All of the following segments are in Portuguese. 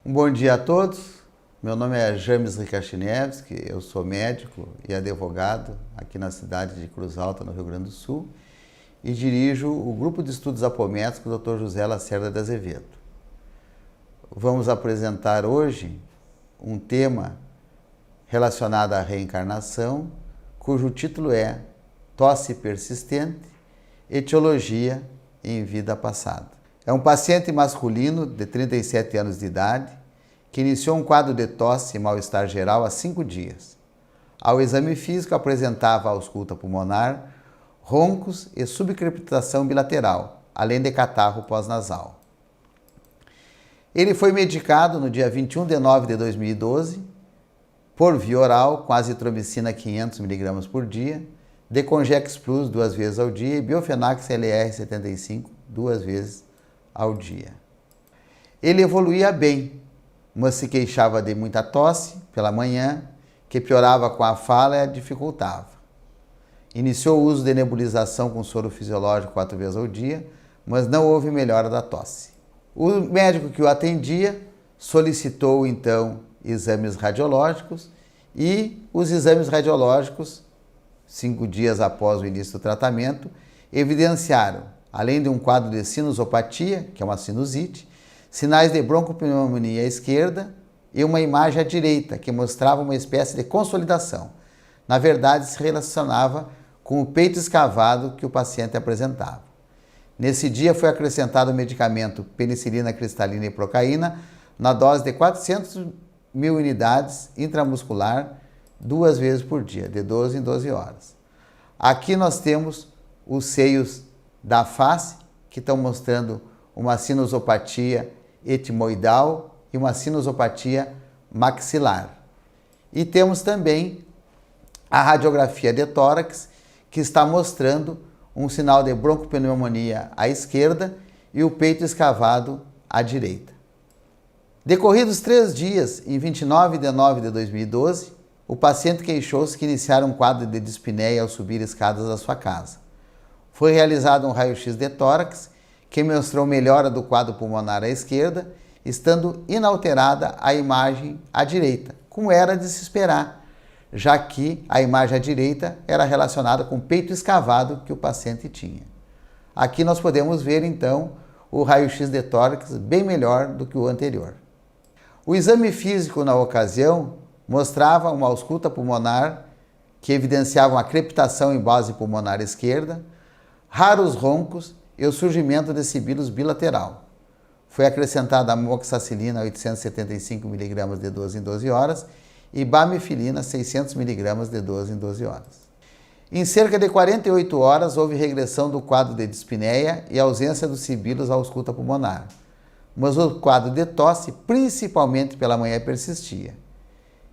Bom dia a todos, meu nome é James Rikashniewski, eu sou médico e advogado aqui na cidade de Cruz Alta, no Rio Grande do Sul, e dirijo o Grupo de Estudos Apométricos Dr. José Lacerda de Azevedo. Vamos apresentar hoje um tema relacionado à reencarnação, cujo título é Tosse Persistente, Etiologia em Vida Passada. É um paciente masculino de 37 anos de idade que iniciou um quadro de tosse e mal-estar geral há 5 dias. Ao exame físico apresentava ausculta pulmonar, roncos e subcrepitação bilateral, além de catarro pós-nasal. Ele foi medicado no dia 21 de nove de 2012 por via oral com azitromicina 500 mg por dia, Decongex Plus 2 vezes ao dia e Biofenax LR75 2 vezes ao dia. Ele evoluía bem, mas se queixava de muita tosse pela manhã, que piorava com a fala e a dificultava. Iniciou o uso de nebulização com soro fisiológico 4 vezes ao dia, mas não houve melhora da tosse. O médico que o atendia solicitou então exames radiológicos e os exames radiológicos, 5 dias após o início do tratamento, evidenciaram, além de um quadro de sinusopatia, que é uma sinusite, sinais de broncopneumonia à esquerda e uma imagem à direita, que mostrava uma espécie de consolidação. Na verdade, se relacionava com o peito escavado que o paciente apresentava. Nesse dia foi acrescentado o medicamento penicilina cristalina e procaína na dose de 400 mil unidades intramuscular 2 vezes por dia, de 12 em 12 horas. Aqui nós temos os seios da face, que estão mostrando uma sinusopatia etimoidal e uma sinusopatia maxilar. E temos também a radiografia de tórax, que está mostrando um sinal de broncopneumonia à esquerda e o peito escavado à direita. Decorridos 3 dias, em 29 de nove de 2012, o paciente queixou-se que iniciara um quadro de dispneia ao subir escadas da sua casa. Foi realizado um raio-x de tórax, que mostrou melhora do quadro pulmonar à esquerda, estando inalterada a imagem à direita, como era de se esperar, já que a imagem à direita era relacionada com o peito escavado que o paciente tinha. Aqui nós podemos ver, então, o raio-x de tórax bem melhor do que o anterior. O exame físico, na ocasião, mostrava uma ausculta pulmonar que evidenciava uma crepitação em base pulmonar esquerda, raros roncos e o surgimento de sibilos bilateral. Foi acrescentada a amoxicilina 875 mg de 12 em 12 horas e bamifilina 600 mg de 12 em 12 horas. Em cerca de 48 horas houve regressão do quadro de dispneia e ausência dos sibilos à ausculta pulmonar, mas o quadro de tosse, principalmente pela manhã, persistia.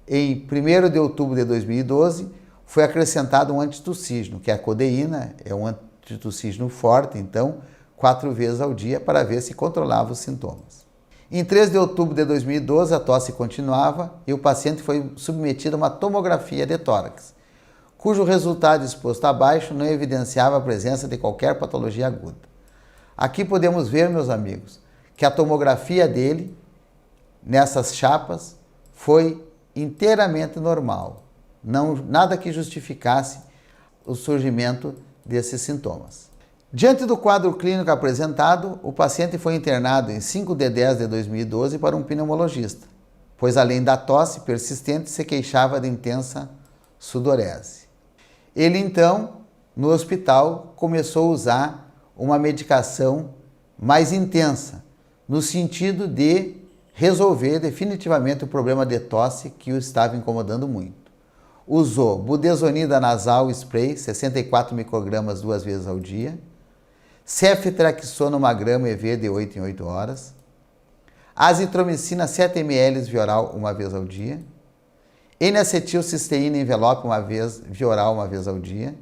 Em 1º de outubro de 2012 foi acrescentado um antitussígeno, que é a codeína, é um antitussígeno forte, então 4 vezes ao dia para ver se controlava os sintomas. Em 3 de outubro de 2012 a tosse continuava e o paciente foi submetido a uma tomografia de tórax, cujo resultado exposto abaixo não evidenciava a presença de qualquer patologia aguda. Aqui podemos ver, meus amigos, que a tomografia dele, nessas chapas, foi inteiramente normal, nada que justificasse o surgimento desses sintomas. Diante do quadro clínico apresentado, o paciente foi internado em 5 de 10 de 2012 para um pneumologista, pois além da tosse persistente se queixava de intensa sudorese. Ele então, no hospital, começou a usar uma medicação mais intensa, no sentido de resolver definitivamente o problema de tosse que o estava incomodando muito. Usou budesonida nasal spray, 64 microgramas 2 vezes ao dia, ceftriaxona 1 grama EV de 8 em 8 horas, azitromicina 7 ml via oral 1 vez ao dia, N-acetilcisteína envelope via oral 1 vez ao dia,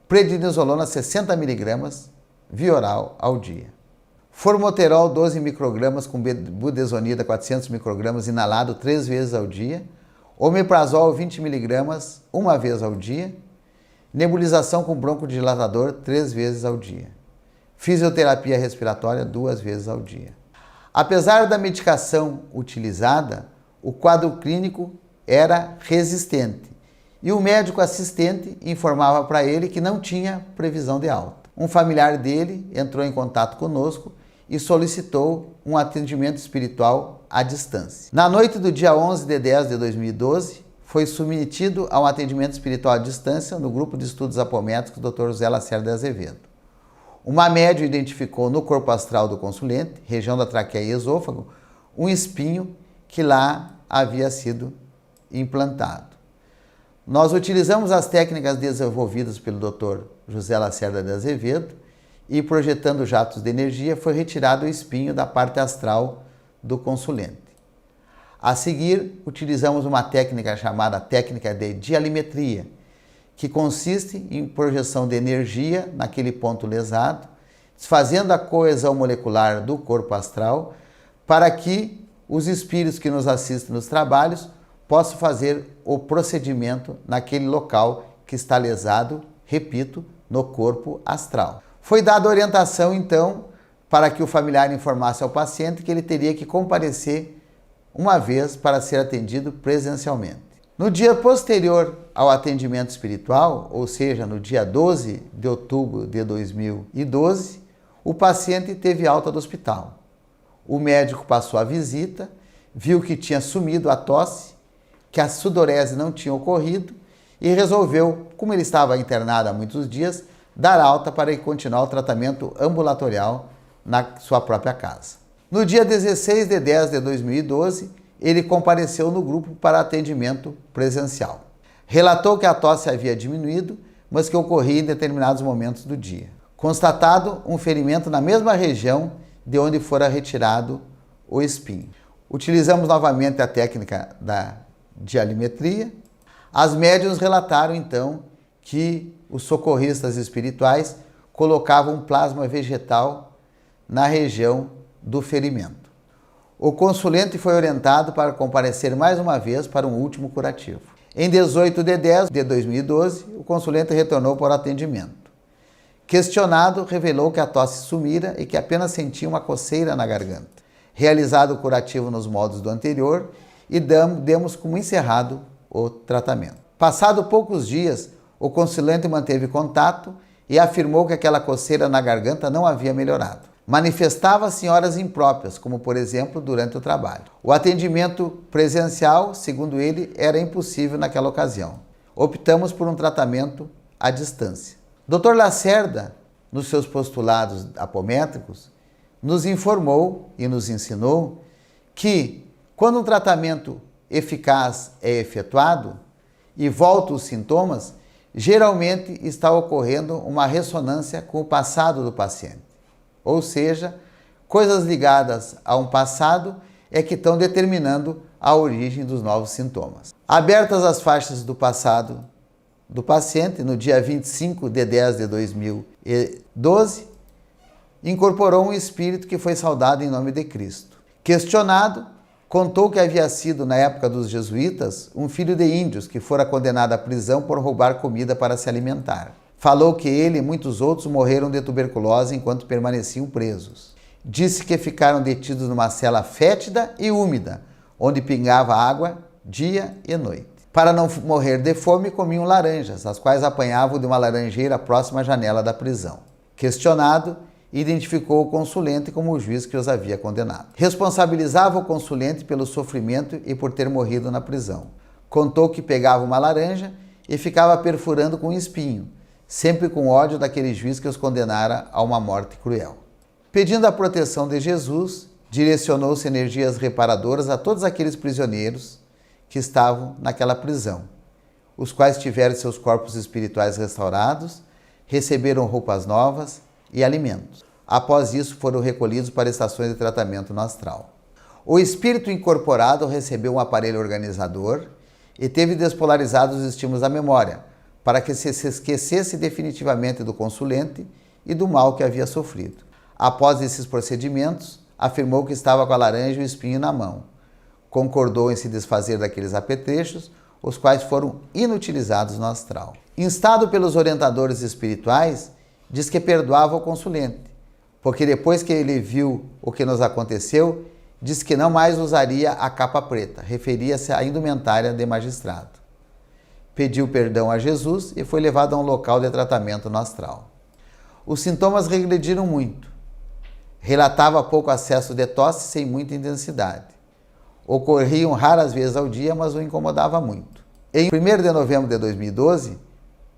prednisolona 60 mg via oral ao dia. Formoterol 12 microgramas com budesonida 400 microgramas inalado 3 vezes ao dia, omeprazol 20 mg 1 vez ao dia, nebulização com broncodilatador 3 vezes ao dia, fisioterapia respiratória 2 vezes ao dia. Apesar da medicação utilizada, o quadro clínico era resistente e o médico assistente informava para ele que não tinha previsão de alta. Um familiar dele entrou em contato conosco e solicitou um atendimento espiritual à distância. Na noite do dia 11 de 10 de 2012, foi submetido a um atendimento espiritual à distância no grupo de estudos apométricos Dr. José Lacerda de Azevedo. Uma médium identificou no corpo astral do consulente, região da traqueia e esôfago, um espinho que lá havia sido implantado. Nós utilizamos as técnicas desenvolvidas pelo Dr. José Lacerda de Azevedo e, projetando jatos de energia, foi retirado o espinho da parte astral do consulente. A seguir, utilizamos uma técnica chamada técnica de dialimetria, que consiste em projeção de energia naquele ponto lesado, desfazendo a coesão molecular do corpo astral, para que os espíritos que nos assistem nos trabalhos possam fazer o procedimento naquele local que está lesado, repito, no corpo astral. Foi dada orientação, então, para que o familiar informasse ao paciente que ele teria que comparecer uma vez para ser atendido presencialmente. No dia posterior ao atendimento espiritual, ou seja, no dia 12 de outubro de 2012, o paciente teve alta do hospital. O médico passou a visita, viu que tinha sumido a tosse, que a sudorese não tinha ocorrido e resolveu, como ele estava internado há muitos dias, dar alta para ele continuar o tratamento ambulatorial na sua própria casa. No dia 16 de 10 de 2012, ele compareceu no grupo para atendimento presencial. Relatou que a tosse havia diminuído, mas que ocorria em determinados momentos do dia. Constatado um ferimento na mesma região de onde fora retirado o espinho. Utilizamos novamente a técnica da dialimetria. As médiuns relataram, então, que os socorristas espirituais colocavam plasma vegetal na região do ferimento. O consulente foi orientado para comparecer mais uma vez para um último curativo. Em 18 de 10 de 2012, o consulente retornou para o atendimento. Questionado, revelou que a tosse sumira e que apenas sentia uma coceira na garganta. Realizado o curativo nos moldes do anterior e demos como encerrado o tratamento. Passado poucos dias, o consulente manteve contato e afirmou que aquela coceira na garganta não havia melhorado. Manifestava-se em horas impróprias, como por exemplo durante o trabalho. O atendimento presencial, segundo ele, era impossível naquela ocasião. Optamos por um tratamento à distância. Dr. Lacerda, nos seus postulados apométricos, nos informou e nos ensinou que quando um tratamento eficaz é efetuado e voltam os sintomas, geralmente está ocorrendo uma ressonância com o passado do paciente. Ou seja, coisas ligadas a um passado é que estão determinando a origem dos novos sintomas. Abertas as faixas do passado do paciente, no dia 25 de 10 de 2012, incorporou um espírito que foi saudado em nome de Cristo. Questionado, contou que havia sido, na época dos jesuítas, um filho de índios que fora condenado à prisão por roubar comida para se alimentar. Falou que ele e muitos outros morreram de tuberculose enquanto permaneciam presos. Disse que ficaram detidos numa cela fétida e úmida, onde pingava água dia e noite. Para não morrer de fome, comiam laranjas, as quais apanhavam de uma laranjeira próxima à janela da prisão. Questionado, identificou o consulente como o juiz que os havia condenado. Responsabilizava o consulente pelo sofrimento e por ter morrido na prisão. Contou que pegava uma laranja e ficava perfurando com um espinho, sempre com ódio daquele juiz que os condenara a uma morte cruel. Pedindo a proteção de Jesus, direcionou-se energias reparadoras a todos aqueles prisioneiros que estavam naquela prisão, os quais tiveram seus corpos espirituais restaurados, receberam roupas novas e alimentos. Após isso, foram recolhidos para estações de tratamento no astral. O espírito incorporado recebeu um aparelho organizador e teve despolarizados os estímulos da memória, para que se esquecesse definitivamente do consulente e do mal que havia sofrido. Após esses procedimentos, afirmou que estava com a laranja e o espinho na mão. Concordou em se desfazer daqueles apetrechos, os quais foram inutilizados no astral. Instado pelos orientadores espirituais, diz que perdoava o consulente, porque depois que ele viu o que nos aconteceu, disse que não mais usaria a capa preta, referia-se à indumentária de magistrado. Pediu perdão a Jesus e foi levado a um local de tratamento no astral. Os sintomas regrediram muito. Relatava pouco acesso de tosse sem muita intensidade. Ocorriam raras vezes ao dia, mas o incomodava muito. Em 1º de novembro de 2012,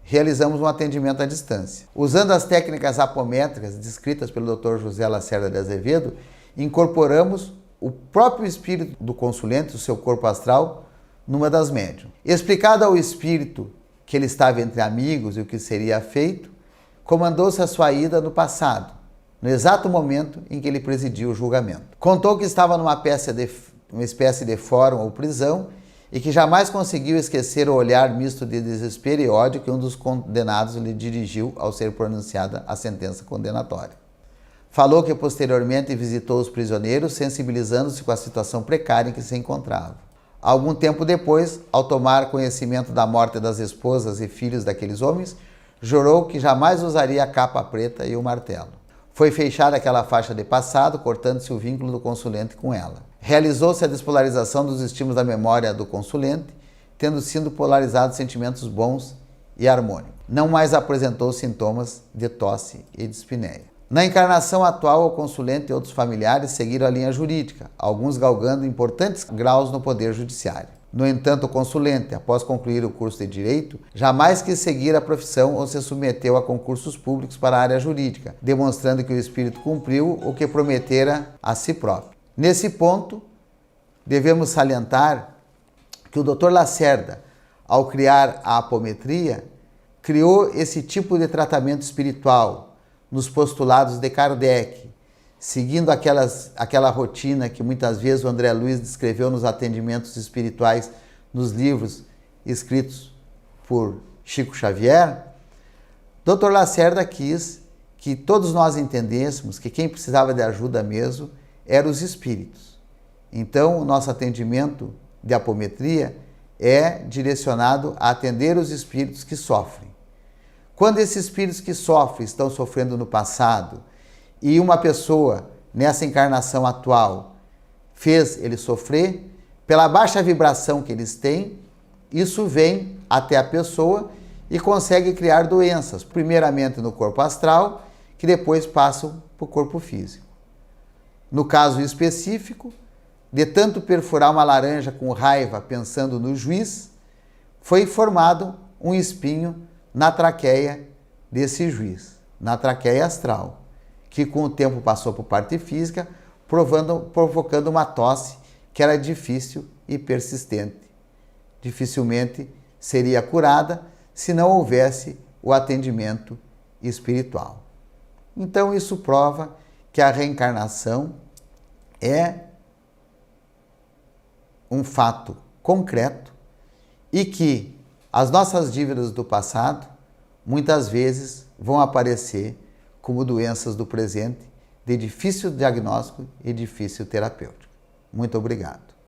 realizamos um atendimento à distância. Usando as técnicas apométricas descritas pelo Dr. José Lacerda de Azevedo, incorporamos o próprio espírito do consulente, o seu corpo astral, numa das médiuns. Explicado ao espírito que ele estava entre amigos e o que seria feito, comandou-se a sua ida no passado, no exato momento em que ele presidia o julgamento. Contou que estava numa espécie de fórum ou prisão e que jamais conseguiu esquecer o olhar misto de desespero e ódio que um dos condenados lhe dirigiu ao ser pronunciada a sentença condenatória. Falou que posteriormente visitou os prisioneiros, sensibilizando-se com a situação precária em que se encontrava. Algum tempo depois, ao tomar conhecimento da morte das esposas e filhos daqueles homens, jurou que jamais usaria a capa preta e o martelo. Foi fechada aquela faixa de passado, cortando-se o vínculo do consulente com ela. Realizou-se a despolarização dos estímulos da memória do consulente, tendo sido polarizados sentimentos bons e harmônicos. Não mais apresentou sintomas de tosse e dispneia. Na encarnação atual, o consulente e outros familiares seguiram a linha jurídica, alguns galgando importantes graus no poder judiciário. No entanto, o consulente, após concluir o curso de Direito, jamais quis seguir a profissão ou se submeteu a concursos públicos para a área jurídica, demonstrando que o espírito cumpriu o que prometera a si próprio. Nesse ponto, devemos salientar que o Dr. Lacerda, ao criar a apometria, criou esse tipo de tratamento espiritual nos postulados de Kardec, seguindo aquela rotina que muitas vezes o André Luiz descreveu nos atendimentos espirituais nos livros escritos por Chico Xavier. Dr. Lacerda quis que todos nós entendêssemos que quem precisava de ajuda mesmo eram os espíritos. Então, o nosso atendimento de apometria é direcionado a atender os espíritos que sofrem. Quando esses espíritos que sofrem estão sofrendo no passado e uma pessoa nessa encarnação atual fez ele sofrer, pela baixa vibração que eles têm, isso vem até a pessoa e consegue criar doenças, primeiramente no corpo astral, que depois passam para o corpo físico. No caso específico, de tanto perfurar uma laranja com raiva pensando no juiz, foi formado um espinho na traqueia desse juiz, na traqueia astral, que com o tempo passou por parte física, provocando uma tosse que era difícil e persistente. Dificilmente seria curada se não houvesse o atendimento espiritual. Então isso prova que a reencarnação é um fato concreto e que as nossas dívidas do passado muitas vezes vão aparecer como doenças do presente de difícil diagnóstico e difícil terapêutico. Muito obrigado.